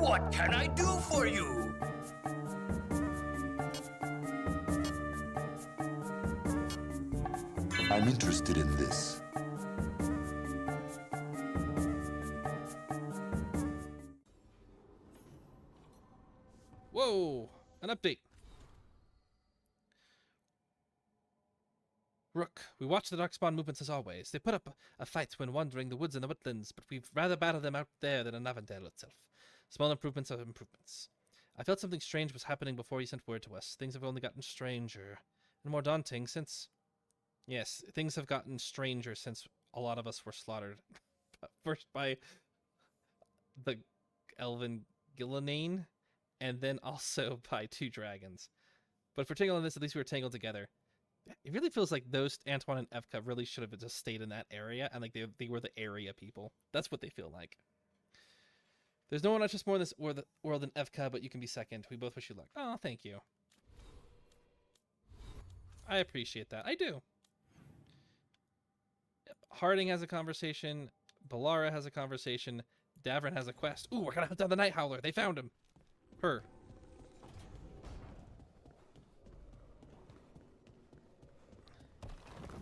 What can I do for you? I'm interested in this. Whoa! An update. Rook, we watch the Darkspawn movements as always. They put up a fight when wandering the woods and the woodlands, but we'd rather battle them out there than in Avondale itself. Small improvements are improvements. I felt something strange was happening before you sent word to us. Things have only gotten stranger and more daunting since... Yes, things have gotten stranger since a lot of us were slaughtered. First by the Elven Gillenane, and then also by 2 dragons. But for Tangle and this, at least we were tangled together. It really feels like those Antoine and Evka really should have just stayed in that area, and like they were the area people. That's what they feel like. There's no one else just more in this world than Evka, but you can be second. We both wish you luck. Oh, thank you. I appreciate that. I do. Harding has a conversation. Balara has a conversation. Davrin has a quest. Ooh, we're gonna hunt down the Night Howler. They found him. Her.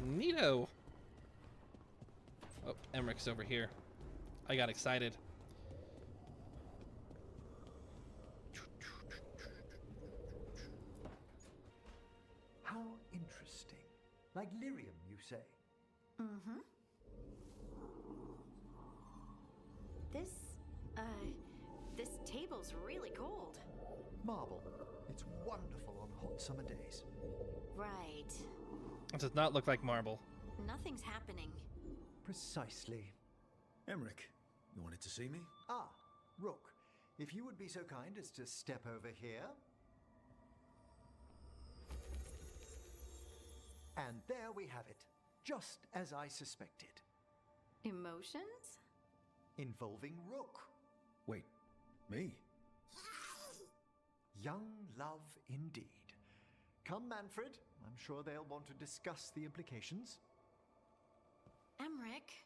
Neato. Oh, Emmerich's over here. I got excited. How interesting. Like lyrium, you say? Mm-hmm. This table's really cold. Marble. It's wonderful on hot summer days. Right. It does not look like marble. Nothing's happening. Precisely. Emmerich, you wanted to see me? Ah, Rook, if you would be so kind as to step over here. And there we have it, just as I suspected. Emotions? Involving Rook. Wait, me? Young love indeed. Come, Manfred. I'm sure they'll want to discuss the implications. Emmerich?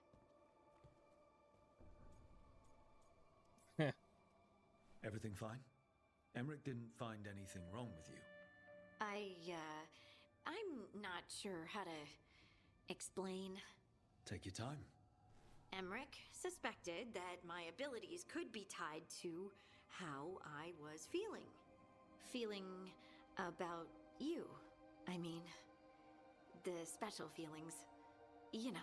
Everything fine? Emmerich didn't find anything wrong with you. I'm not sure how to explain. Take your time. Emmerich suspected that my abilities could be tied to how I was feeling. Feeling about you. I mean, the special feelings. You know.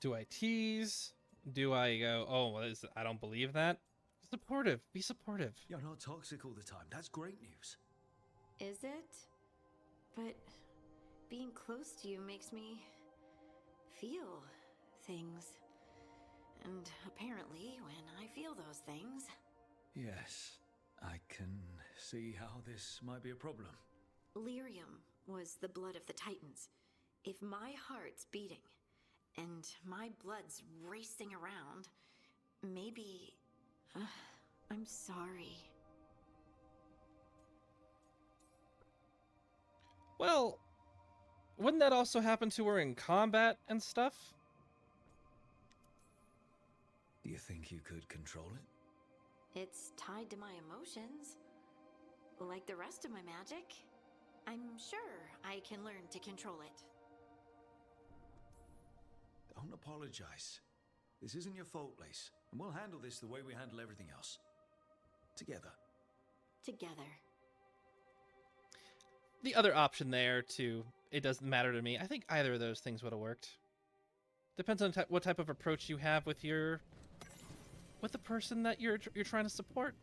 Do I tease? Do I go, oh, what is it? I don't believe that? Supportive. Be supportive. You're not toxic all the time. That's great news. Is it? But being close to you makes me feel things. And apparently, when I feel those things... Yes, I can see how this might be a problem. Lyrium was the blood of the Titans. If my heart's beating, and my blood's racing around, maybe... I'm sorry. Well, wouldn't that also happen to her in combat and stuff? Do you think you could control it? It's tied to my emotions. Like the rest of my magic. I'm sure I can learn to control it. Don't apologize. This isn't your fault, Lace. And we'll handle this the way we handle everything else. Together. Together. The other option there, too, it doesn't matter to me. I think either of those things would have worked. Depends on what type of approach you have with the person that you're trying to support.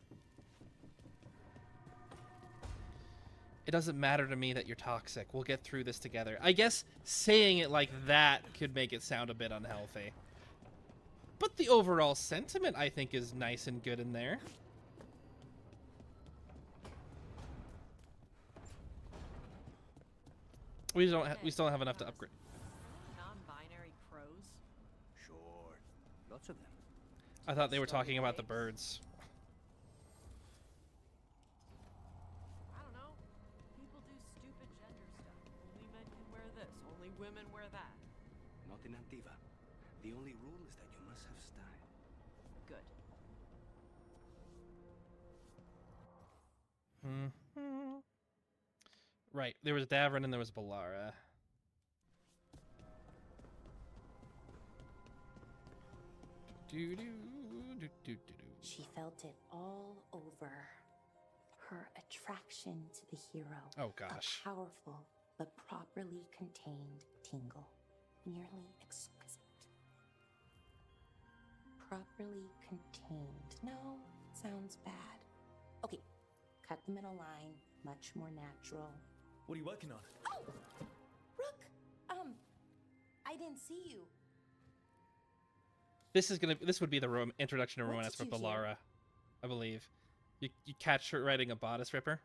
It doesn't matter to me that you're toxic. We'll get through this together. I guess saying it like that could make it sound a bit unhealthy. But the overall sentiment, I think, is nice and good in there. We still don't have enough to upgrade. Non-binary crows? Sure. Lots of them. I thought they were talking about the birds. I don't know. People do stupid gender stuff. Only men can wear this. Only women wear that. not in Antiva. The only rule is that you must have style. Good. Right, there was Davrin and there was Balara. She felt it all over. Her attraction to the hero. Oh gosh. A powerful but properly contained tingle. Nearly exquisite. Properly contained. No, sounds bad. Okay, cut the middle line. Much more natural. What are you working on? Oh! Rook! I didn't see you. This would be the introduction to What romance for did you hear? Balara, I believe. You catch her riding a bodice ripper.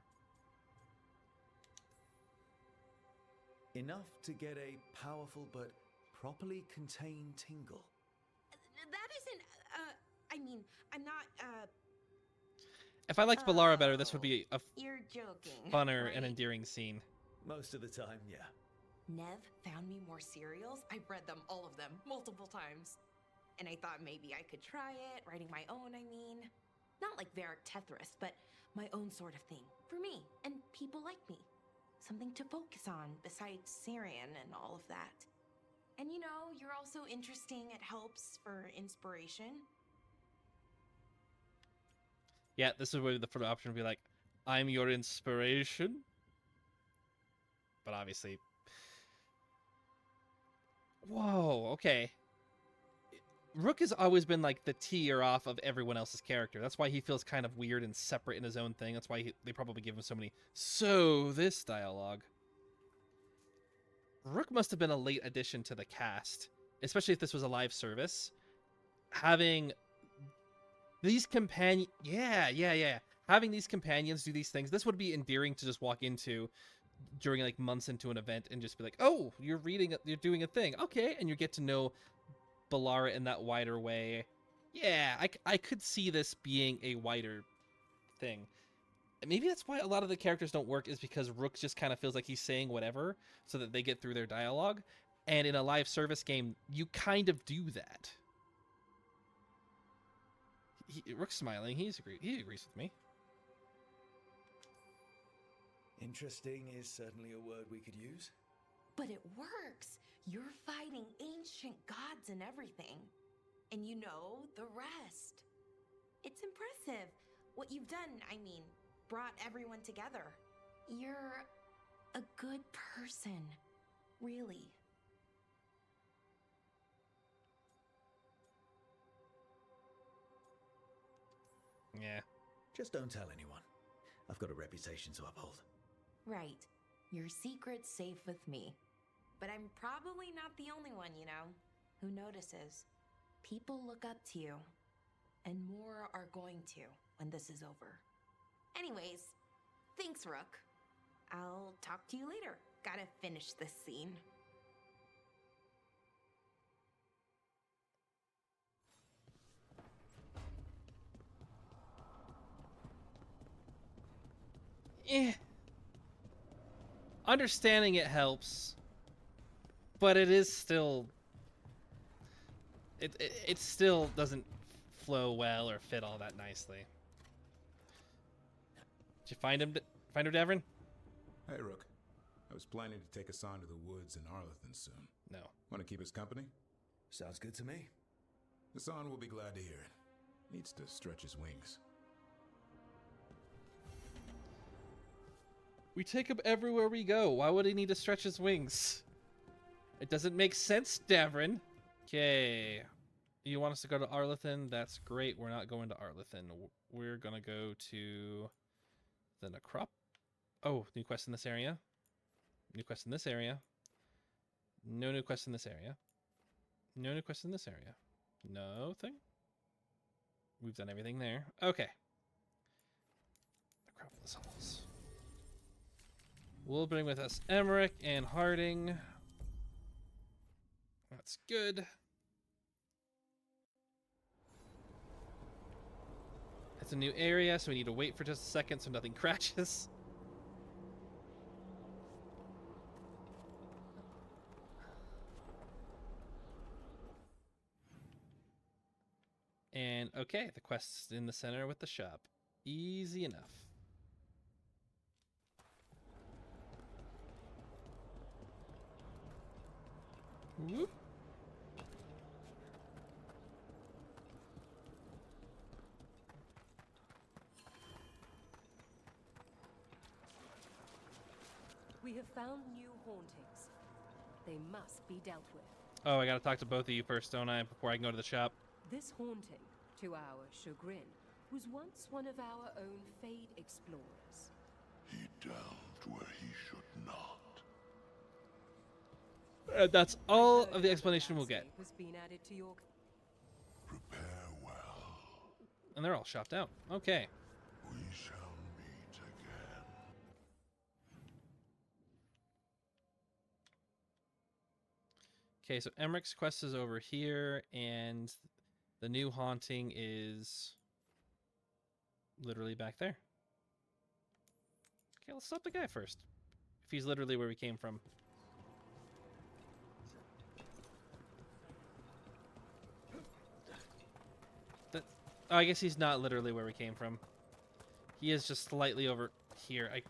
Enough to get a powerful but properly contained tingle. That isn't, I mean, I'm not, If I liked Balara better, this would be a You're joking. funner right? and endearing scene. Most of the time, yeah. Nev found me more cereals. I've read them, all of them, multiple times. And I thought maybe I could try it, writing my own, I mean. Not like Varric Tethrus, but my own sort of thing. For me, and people like me. Something to focus on, besides Syrian and all of that. And you know, you're also interesting, it helps for inspiration. Yeah, this is where the first option would be like, I'm your inspiration. But obviously... Whoa, okay. Rook has always been like the tier off of everyone else's character. That's why he feels kind of weird and separate in his own thing. That's why they probably give him so many this dialogue. Rook must have been a late addition to the cast, especially if this was a live service. Having these having these companions do these things, this would be endearing to just walk into during like months into an event and just be like, oh, you're doing a thing. Okay. And you get to know Balara in that wider way. Yeah, I could see this being a wider thing. Maybe that's why a lot of the characters don't work, is because Rook just kind of feels like he's saying whatever so that they get through their dialogue. And in a live service game, you kind of do that. Rook's smiling. He agrees with me. Interesting is certainly a word we could use. But it works! You're fighting ancient gods and everything. And you know the rest. It's impressive. What you've done, I mean, brought everyone together. You're a good person. Really. Yeah. Just don't tell anyone. I've got a reputation to uphold. Right. Your secret's safe with me. But I'm probably not the only one, you know, who notices. People look up to you. And more are going to when this is over. Anyways, thanks, Rook. I'll talk to you later. Gotta finish this scene. Understanding it helps, but it is still it still doesn't flow well or fit all that nicely. Did you find him, Davrin? Hey, Rook. I was planning to take Hassan to the woods in Arlethan soon. No. Want to keep us company? Sounds good to me. Hassan will be glad to hear it. Needs to stretch his wings. We take him everywhere we go. Why would he need to stretch his wings? It doesn't make sense, Davrin. Okay. You want us to go to Arlethan? That's great. We're not going to Arlethan. We're going to go to the Necrop. Oh, new quest in this area. New quest in this area. No new quest in this area. No new quest in this area. Nothing. We've done everything there. Okay. Necropolis Halls. We'll bring with us Emmerich and Harding. That's good. It's a new area, so we need to wait for just a second so nothing crashes. And okay, the quest's in the center with the shop. Easy enough. Whoop. We have found new hauntings. They must be dealt with. Oh, I gotta talk to both of you first, don't I? Before I can go to the shop. This haunting, to our chagrin, was once one of our own Fade explorers. He delved where he should not. That's all of the explanation we'll get. Has been added to your... Prepare well. And they're all shopped out. Okay. We shall meet again. Okay, so Emmerich's quest is over here, and the new haunting is literally back there. Okay, let's stop the guy first. If he's literally where we came from. Oh, I guess he's not literally where we came from. He is just slightly over here. I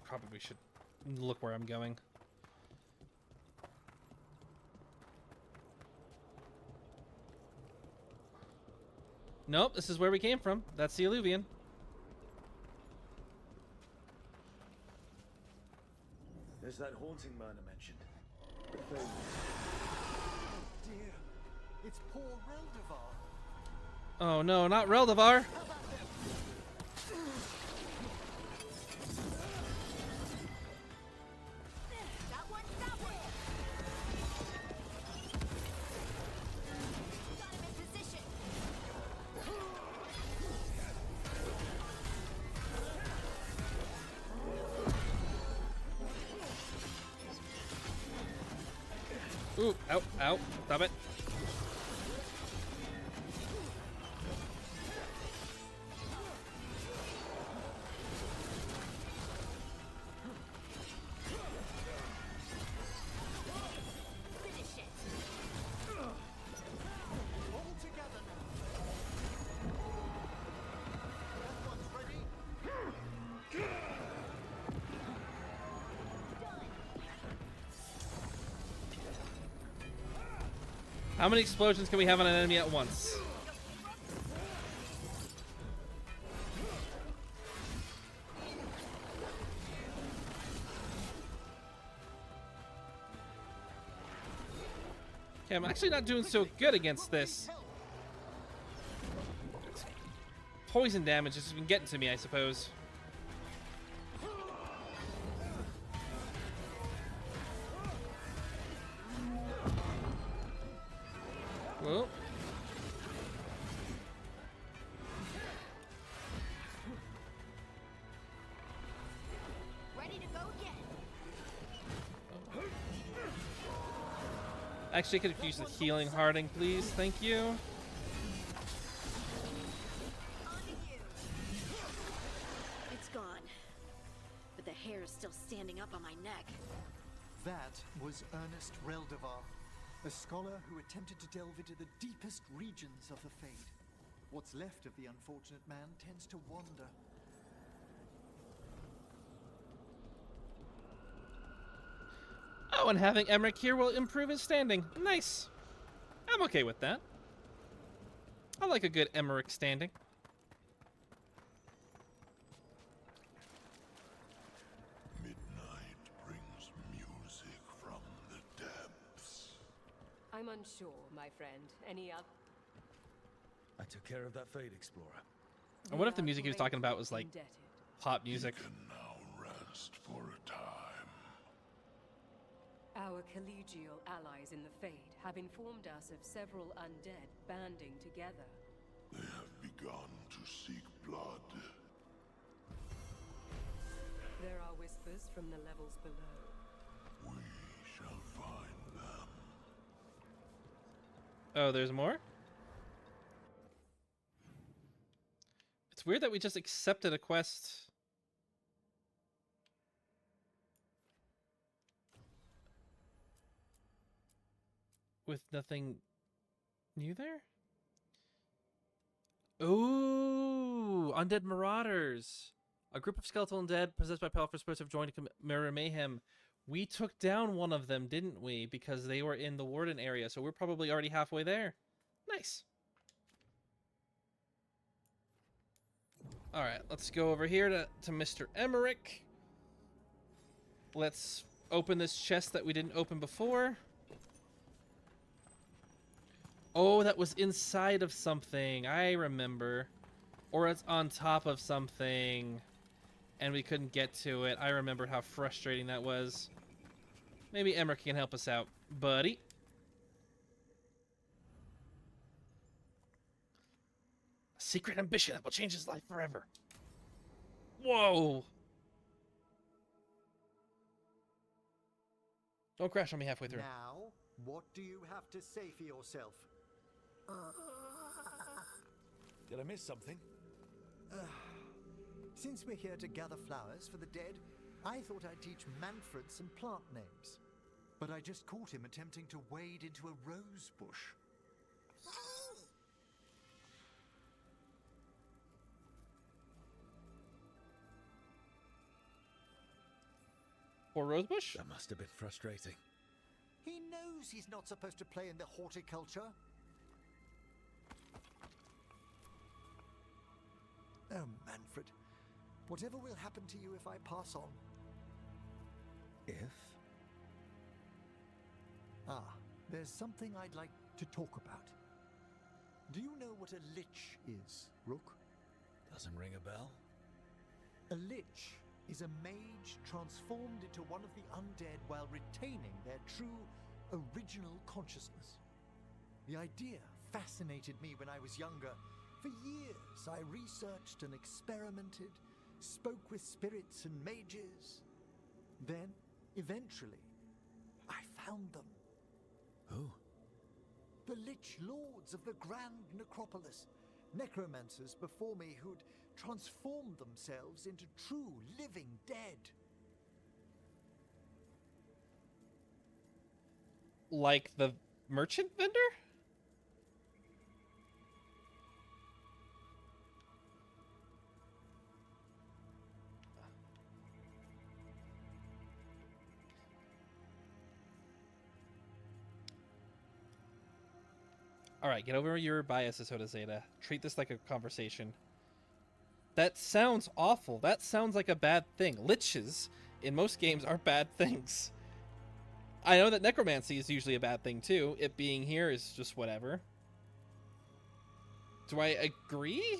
probably should look where I'm going. Nope, this is where we came from. That's the Alluvian. There's that haunting man I mentioned. Dear, it's poor Reldevar. Oh no, not Reldevar! That one, that one. Got him in position. Ooh, ow, ow, stop it. Finish it. All together now. That one's ready. How many explosions can we have on an enemy at once? Okay, I'm actually not doing so good against this. Poison damage has been getting to me, I suppose. Whoa. Ready to go again. Actually, could use the healing hearting, please. Thank you. On to you. It's gone. But the hair is still standing up on my neck. That was Ernest Reldevar, a scholar who attempted to delve into the deepest regions of the Fade. What's left of the unfortunate man tends to wander. Oh, and having Emmerich here will improve his standing. Nice. I'm okay with that. I like a good Emmerich standing. Midnight brings music from the depths. I'm unsure, my friend. Any other? I took care of that Fade explorer. And what if the music he was talking about was like Indebted. pop music? Can now rest for a time. Our collegial allies in the Fade have informed us of several undead banding together. They have begun to seek blood. There are whispers from the levels below. We shall find them. Oh, there's more? It's weird that we just accepted a quest. With nothing new there? Ooh, undead marauders. A group of skeletal undead possessed by powerful spirits have joined to mirror mayhem. We took down one of them, didn't we? Because they were in the warden area, so we're probably already halfway there. Nice. All right, let's go over here to Mr. Emmerich. Let's open this chest that we didn't open before. Oh, that was inside of something. I remember. Or it's on top of something, and we couldn't get to it. I remember how frustrating that was. Maybe Emmerich can help us out, buddy. A secret ambition that will change his life forever. Whoa! Don't crash on me halfway through. Now, what do you have to say for yourself? Did I miss something? Since we're here to gather flowers for the dead, I thought I'd teach Manfred some plant names. But I just caught him attempting to wade into a rose bush. Or rosebush? That must have been frustrating. He knows he's not supposed to play in the horticulture. Oh, Manfred. Whatever will happen to you if I pass on? If? There's something I'd like to talk about. Do you know what a lich is, Rook? Doesn't ring a bell? A lich is a mage transformed into one of the undead while retaining their true, original consciousness. The idea fascinated me when I was younger. For years, I researched and experimented, spoke with spirits and mages. Then, eventually, I found them. Who? The Lich Lords of the Grand Necropolis. Necromancers before me who'd transformed themselves into true living dead. Like the merchant vendor? Alright, get over your biases, Jota Zeta. Treat this like a conversation. That sounds awful. That sounds like a bad thing. Liches, in most games, are bad things. I know that necromancy is usually a bad thing, too. It being here is just whatever. Do I agree?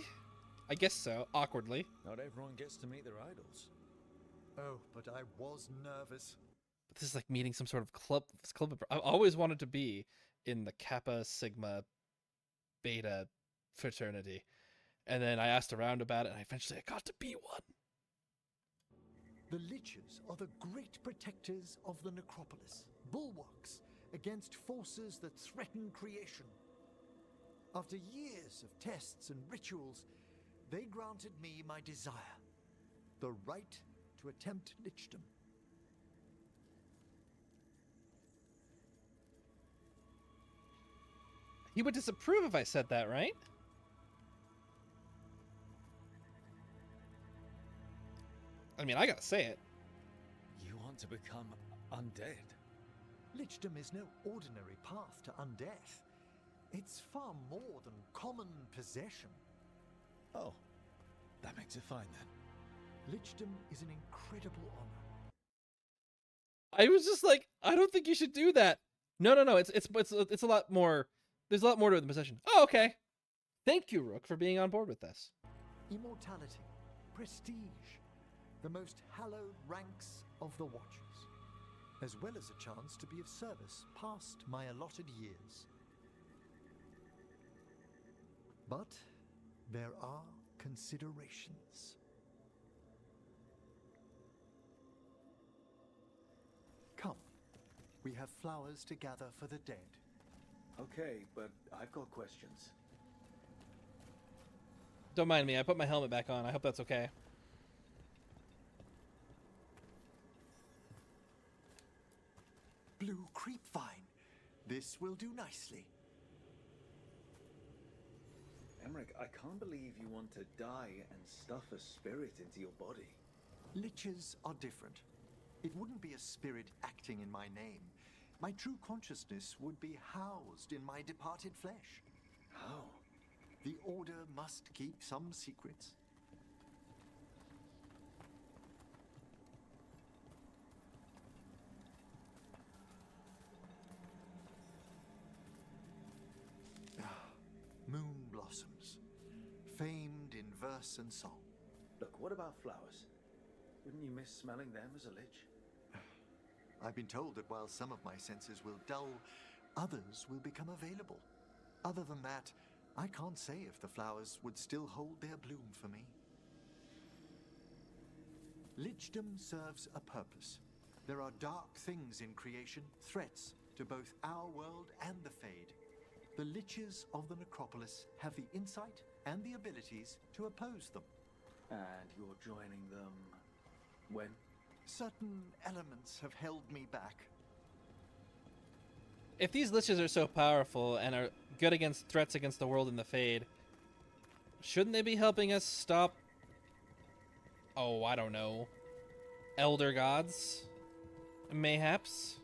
I guess so, awkwardly. Not everyone gets to meet their idols. Oh, but I was nervous. But this is like meeting some sort of club. I've always wanted to be in the Kappa Sigma Beta fraternity. And then I asked around about it, and eventually I got to be one. The Liches are the great protectors of the necropolis, bulwarks against forces that threaten creation. After years of tests and rituals, they granted me my desire, the right to attempt lichdom. He would disapprove if I said that, right? I mean, I gotta say it. You want to become undead? Lichdom is no ordinary path to undeath. It's far more than common possession. Oh, that makes it fine then. Lichdom is an incredible honor. I was just like, I don't think you should do that. No. It's a lot more. There's a lot more to it than possession. Oh, okay. Thank you, Rook, for being on board with this. Immortality, prestige, the most hallowed ranks of the Watchers, as well as a chance to be of service past my allotted years. But there are considerations. Come, we have flowers to gather for the dead. Okay, but I've got questions. Don't mind me. I put my helmet back on. I hope that's okay. Blue creepvine. This will do nicely. Emmerich, I can't believe you want to die and stuff a spirit into your body. Liches are different. It wouldn't be a spirit acting in my name. My true consciousness would be housed in my departed flesh. How? The Order must keep some secrets. Moon blossoms, famed in verse and song. Look, what about flowers? Wouldn't you miss smelling them as a lich? I've been told that while some of my senses will dull, others will become available. Other than that, I can't say if the flowers would still hold their bloom for me. Lichdom serves a purpose. There are dark things in creation, threats to both our world and the Fade. The Liches of the Necropolis have the insight and the abilities to oppose them. And you're joining them when? Certain elements have held me back. If these liches are so powerful and are good against threats against the world and the Fade, shouldn't they be helping us stop, oh, I don't know, elder gods? Mayhaps?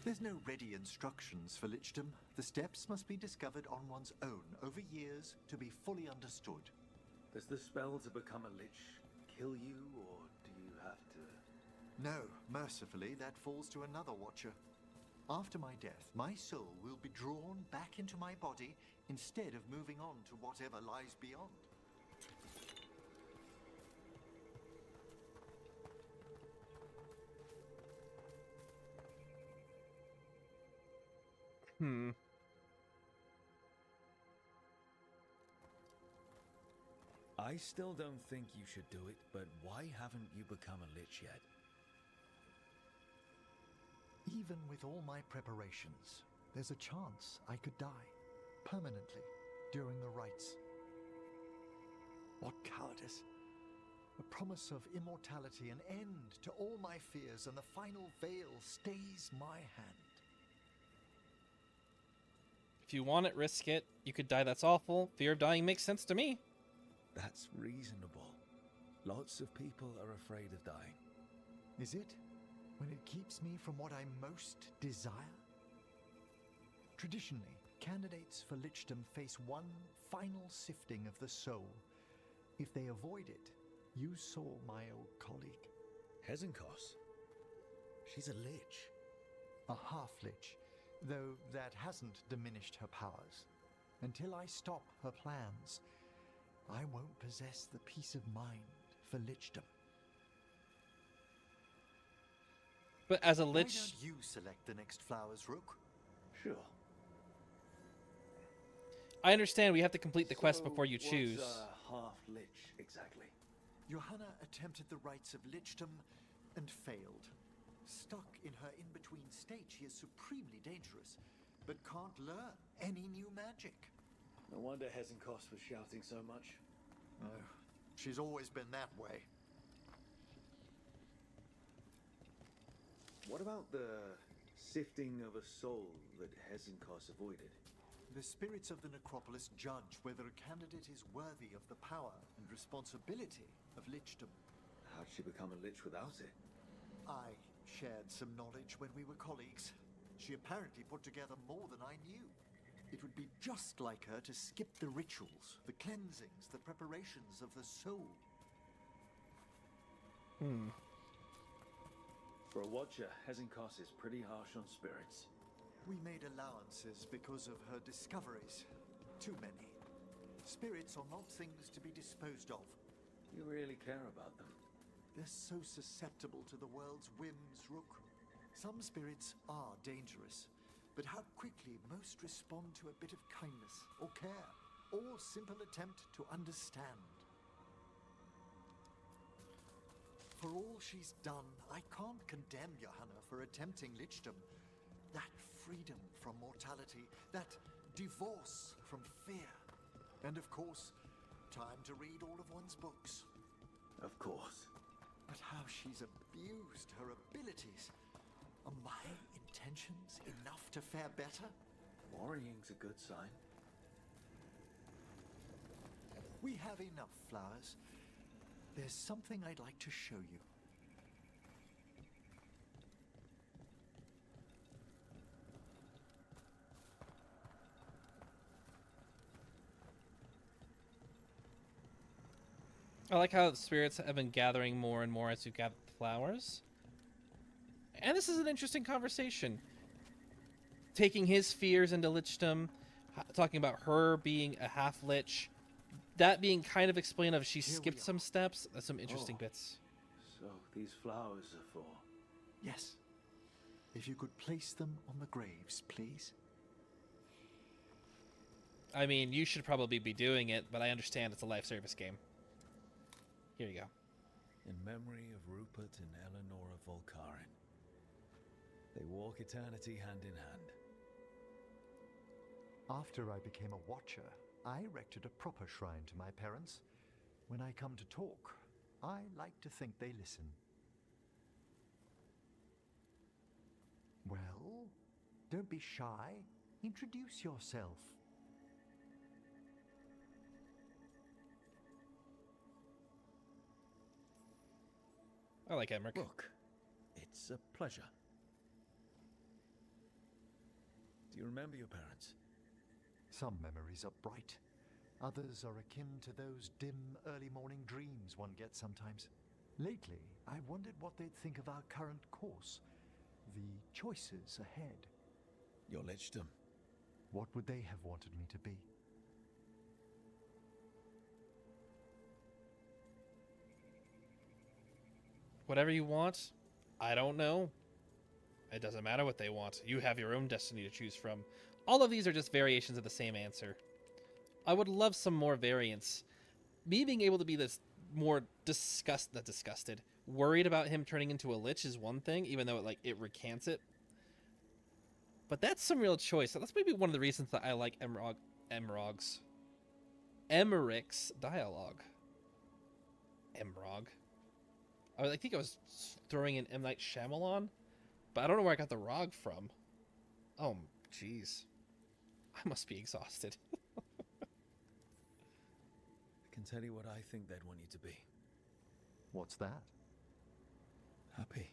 There's no ready instructions for lichdom. The steps must be discovered on one's own over years to be fully understood. Does the spell to become a lich kill you, or do you have to... No, mercifully, that falls to another watcher. After my death, my soul will be drawn back into my body instead of moving on to whatever lies beyond. I still don't think you should do it, but why haven't you become a lich yet? Even with all my preparations, there's a chance I could die permanently during the rites. What cowardice! A promise of immortality, an end to all my fears, and the final veil stays my hand. If you want it, risk it. You could die, that's awful. Fear of dying makes sense to me. That's reasonable. Lots of people are afraid of dying. Is it? When it keeps me from what I most desire? Traditionally, candidates for lichdom face one final sifting of the soul. If they avoid it, you saw my old colleague. Hezenkos? She's a lich. A half-lich, though that hasn't diminished her powers. Until I stop her plans, I won't possess the peace of mind for lichdom. But as a lich... Why don't you select the next flowers, Rook? Sure. I understand we have to complete the quest before you choose. What's a half-lich, exactly? Johanna attempted the rites of lichdom and failed. Stuck in her in-between state, she is supremely dangerous, but can't learn any new magic. No wonder Hezenkos was shouting so much. Oh, she's always been that way. What about the sifting of a soul that Hezenkos avoided? The spirits of the necropolis judge whether a candidate is worthy of the power and responsibility of lichdom. How'd she become a lich without it? I shared some knowledge when we were colleagues. She apparently put together more than I knew. It would be just like her to skip the rituals, the cleansings, the preparations of the soul. For a watcher, Hezenkos is pretty harsh on spirits. We made allowances because of her discoveries. Too many. Spirits are not things to be disposed of. You really care about them. They're so susceptible to the world's whims, Rook. Some spirits are dangerous, but how quickly most respond to a bit of kindness or care, or simple attempt to understand. For all she's done, I can't condemn Johanna for attempting lichdom. That freedom from mortality, that divorce from fear. And of course, time to read all of one's books. Of course. But how she's abused her abilities. Are my intentions enough to fare better? Worrying's a good sign. We have enough flowers. There's something I'd like to show you. I like how the spirits have been gathering more and more as you gather the flowers. And this is an interesting conversation. Taking his fears into lichdom, talking about her being a half-lich, that being kind of explained of she skipped some steps. That's some interesting bits. So these flowers are for... Yes. If you could place them on the graves, please. I mean, you should probably be doing it, but I understand it's a life service game. Here you go. In memory of Rupert and Eleanor of Volcarin. They walk eternity hand in hand. After I became a watcher, I erected a proper shrine to my parents. When I come to talk, I like to think they listen. Well, don't be shy. Introduce yourself. I like Emmerich. Look, it's a pleasure. Do you remember your parents? Some memories are bright. Others are akin to those dim early morning dreams one gets sometimes. Lately, I wondered what they'd think of our current course. The choices ahead. Your lichdom. What would they have wanted me to be? Whatever you want, I don't know. It doesn't matter what they want. You have your own destiny to choose from. All of these are just variations of the same answer. I would love some more variants. Me being able to be this more disgusted, worried about him turning into a lich is one thing, even though it recants it. But that's some real choice. That's maybe one of the reasons that I like Emmerich's dialogue. Emrog. I think I was throwing in M. Night Shyamalan, but I don't know where I got the Rog from. Oh, jeez. I must be exhausted. I can tell you what I think they'd want you to be. What's that? Happy.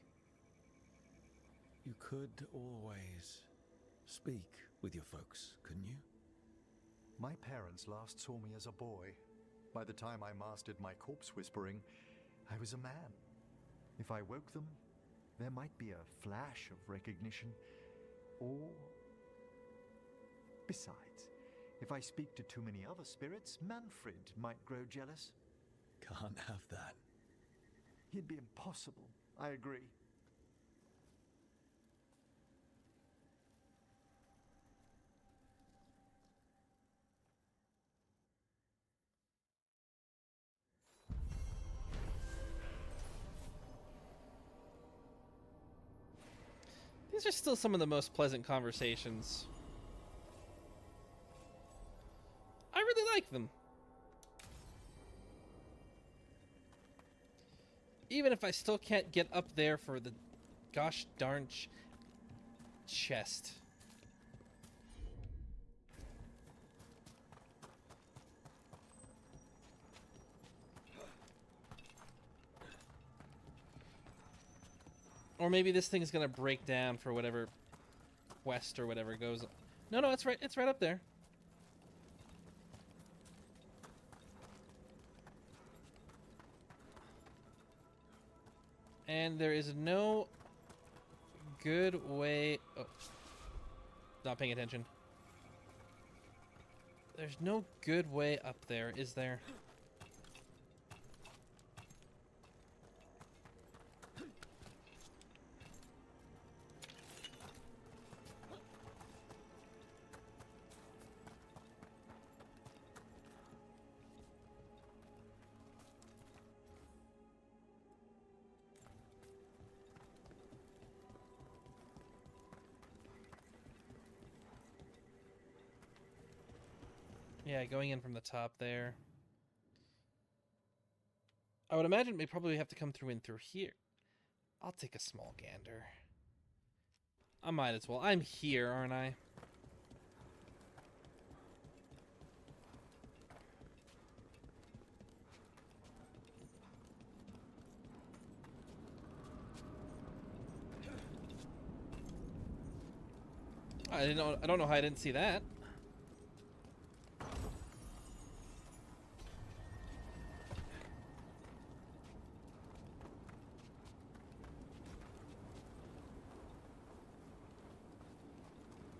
You could always speak with your folks, couldn't you? My parents last saw me as a boy. By the time I mastered my corpse whispering, I was a man. If I woke them, there might be a flash of recognition. Or... Besides, if I speak to too many other spirits, Manfred might grow jealous. Can't have that. He'd be impossible. I agree. These are still some of the most pleasant conversations. I really like them. Even if I still can't get up there for the gosh darn chest. Or maybe this thing's gonna break down for whatever quest or whatever goes. No, it's right up there. And there is no good way... Oh. Not paying attention. There's no good way up there, is there? Yeah, going in from the top there. I would imagine we probably have to come through here. I'll take a small gander. I might as well. I'm here, aren't I? I don't know how I didn't see that.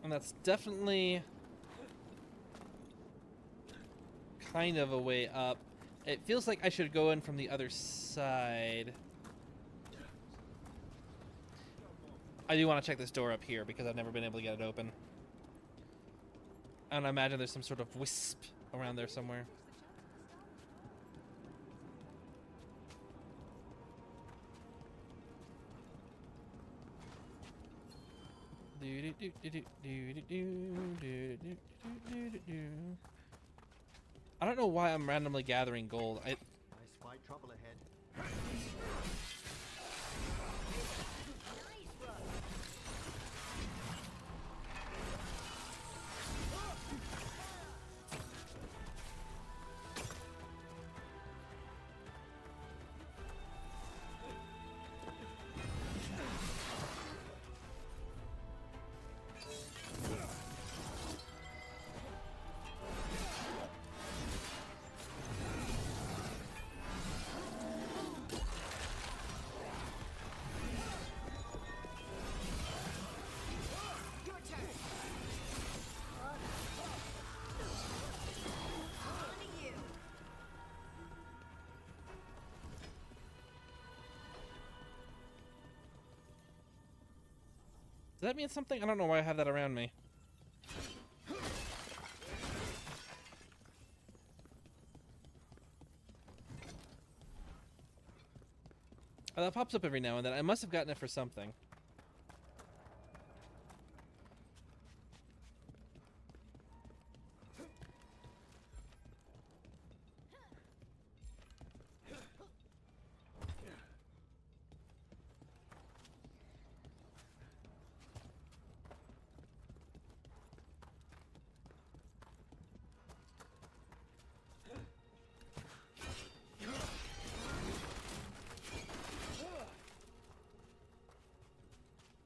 And that's definitely kind of a way up. It feels like I should go in from the other side. I do want to check this door up here because I've never been able to get it open. And I imagine there's some sort of wisp around there somewhere. I don't know why I'm randomly gathering gold. I spy trouble ahead. Does that mean something? I don't know why I have that around me. Oh, that pops up every now and then. I must have gotten it for something.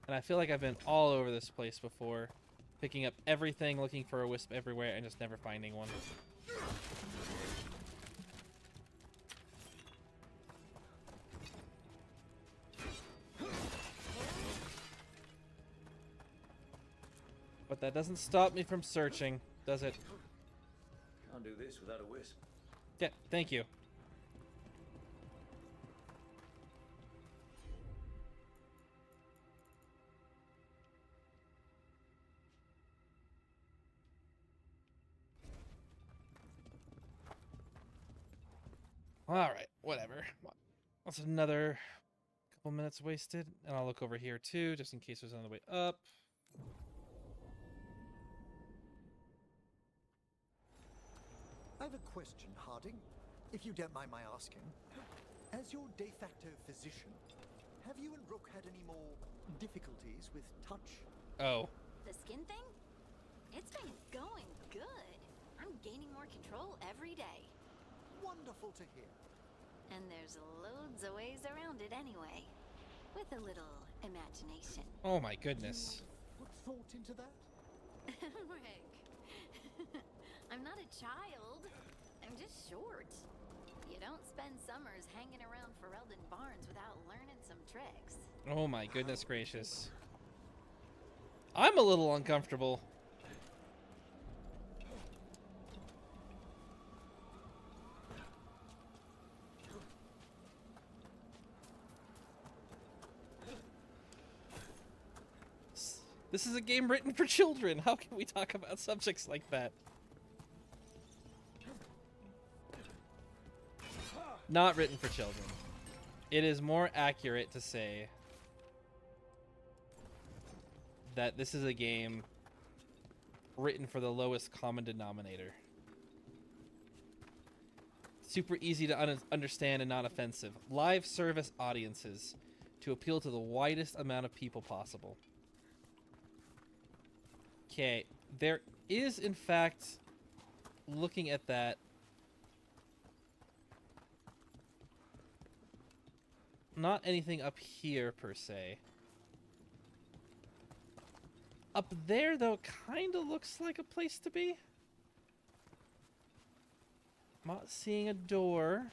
And I feel like I've been all over this place before, picking up everything, looking for a wisp everywhere, and just never finding one. But that doesn't stop me from searching, does it? Can't do this without a wisp. Yeah, thank you. Alright, whatever. That's another couple minutes wasted. And I'll look over here too, just in case there's another way up. I have a question, Harding, if you don't mind my asking. As your de facto physician, have you and Rook had any more difficulties with touch? Oh. The skin thing? It's been going good. I'm gaining more control every day. Wonderful to hear. And there's loads of ways around it anyway. With a little imagination. Oh my goodness. Put thought into that? Rick. I'm not a child. I'm just short. You don't spend summers hanging around Ferelden Barns without learning some tricks. Oh my goodness gracious. I'm a little uncomfortable. This is a game written for children. How can we talk about subjects like that? Not written for children. It is more accurate to say that this is a game written for the lowest common denominator. Super easy to understand and not offensive. Live service audiences to appeal to the widest amount of people possible. Okay, there is, in fact, looking at that, not anything up here, per se. Up there, though, kind of looks like a place to be. I'm not seeing a door.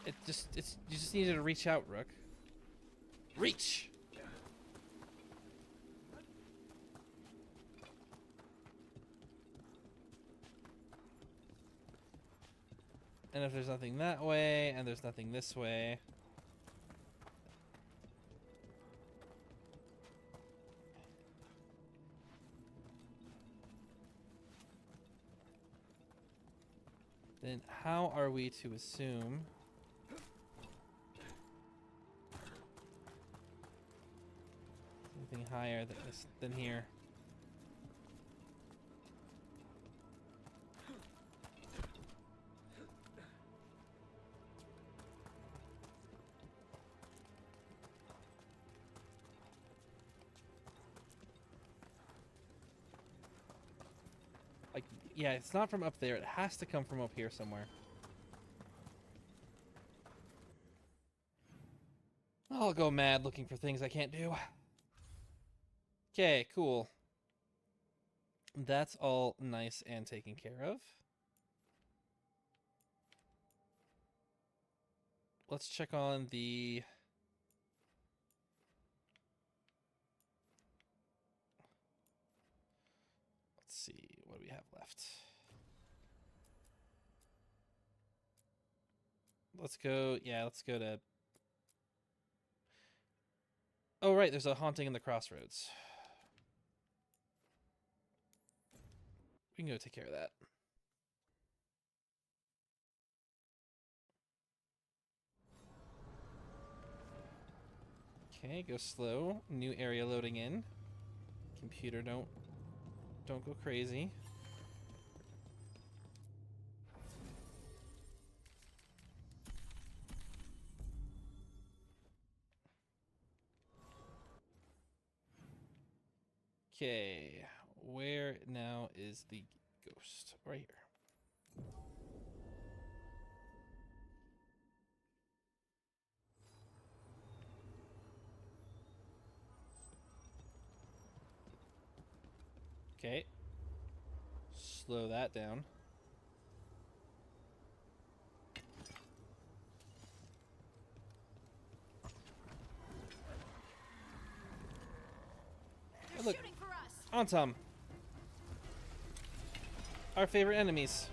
You just needed to reach out, Rook. Reach! And if there's nothing that way, and there's nothing this way... then how are we to assume... anything higher than here? Like, yeah, it's not from up there. It has to come from up here somewhere. I'll go mad looking for things I can't do. Okay, cool. That's all nice and taken care of. Let's check on the... let's see, what do we have left? Let's go, yeah, let's go to... oh, right, there's a haunting in the crossroads. We can go take care of that. Okay, go slow. New area loading in. Computer, don't go crazy. Okay, where now is the ghost? Right here. Okay. Slow that down. Oh, look, Antam. Our favorite enemies.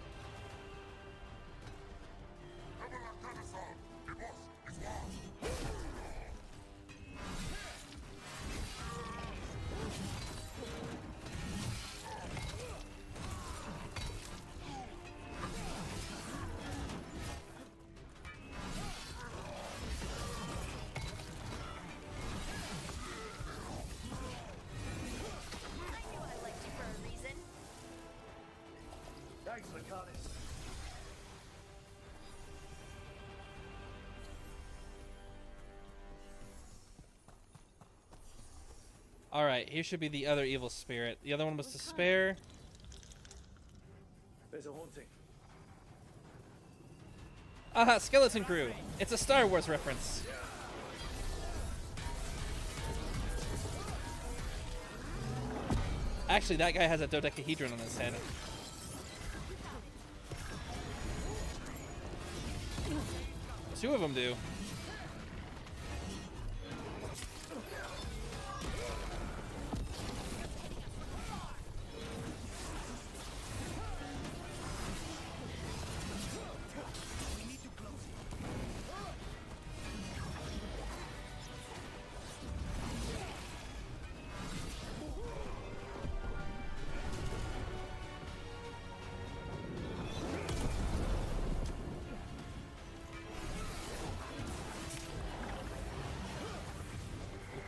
Alright, here should be the other evil spirit. The other one was to spare. There's a haunting. Aha, Skeleton Crew! It's a Star Wars reference. Actually, that guy has a dodecahedron on his head. Two of them do.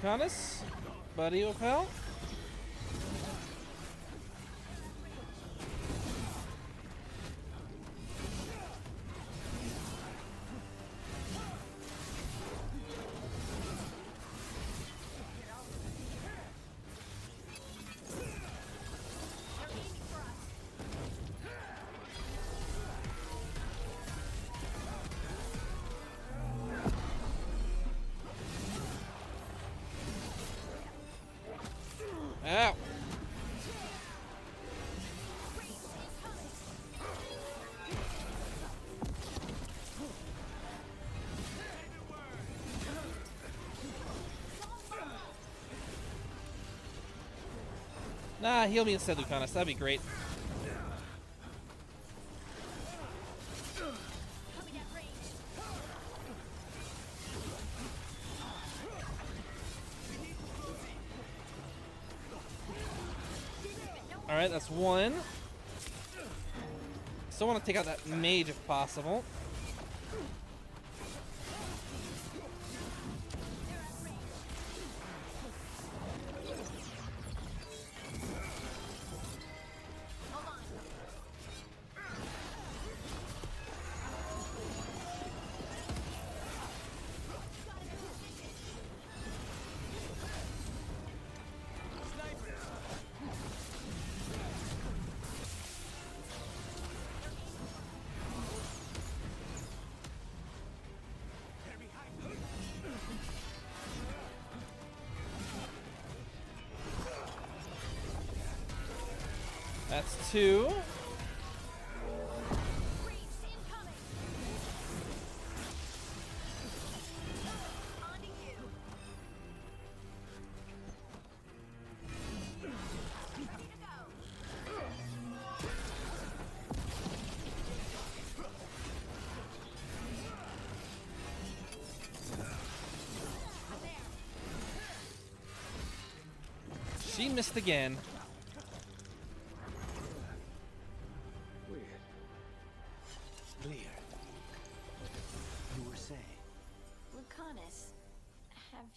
Lucanus? Buddy Opal? Nah, heal me instead, Lucanus. That'd be great. Alright, that's one. Still want to take out that mage if possible. That's two. She missed again.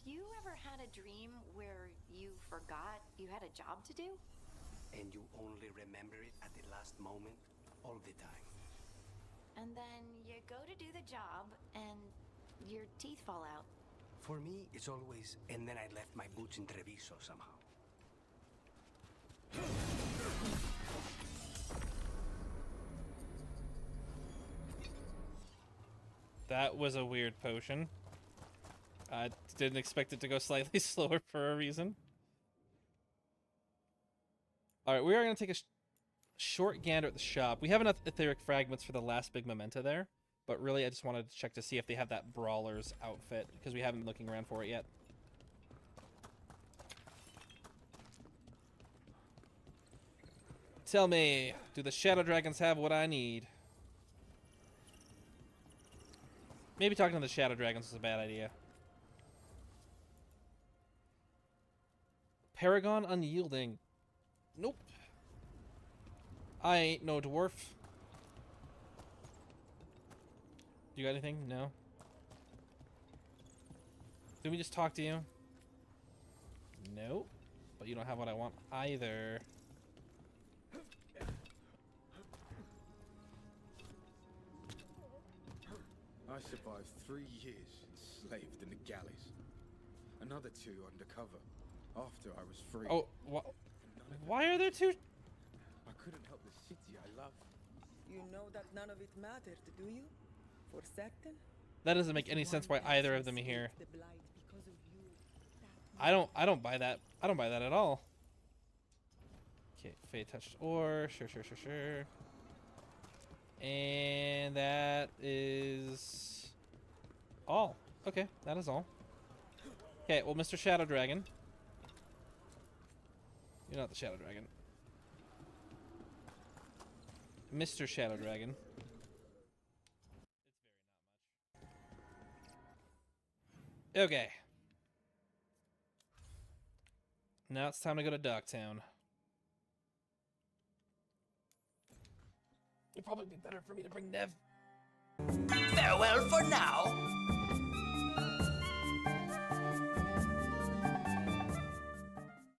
You ever had a dream where you forgot you had a job to do? And you only remember it at the last moment, all the time. And then you go to do the job, and your teeth fall out. For me, it's always, and then I left my boots in Treviso somehow. That was a weird potion. I didn't expect it to go slightly slower for a reason. Alright, we are going to take a short gander at the shop. We have enough etheric fragments for the last big memento there. But really, I just wanted to check to see if they have that Brawler's outfit. Because we haven't been looking around for it yet. Tell me, do the Shadow Dragons have what I need? Maybe talking to the Shadow Dragons is a bad idea. Paragon Unyielding. Nope. I ain't no dwarf. You got anything? No? Did we just talk to you? Nope. But you don't have what I want either. I survived 3 years enslaved in the galleys. Another 2 undercover. After I was free. Oh, why are there 2? I couldn't help the city I love. You know that none of it mattered, do you? For certain? That doesn't make any sense why either of them are here. I don't buy that. I don't buy that at all. Okay, Fade touched ore. Sure. And that is all. Okay, that is all. Okay, well, Mr. Shadow Dragon. You're not the Shadow Dragon. Mr. Shadow Dragon. Okay. Now it's time to go to Dogtown. It'd probably be better for me to bring Nev. Farewell for now.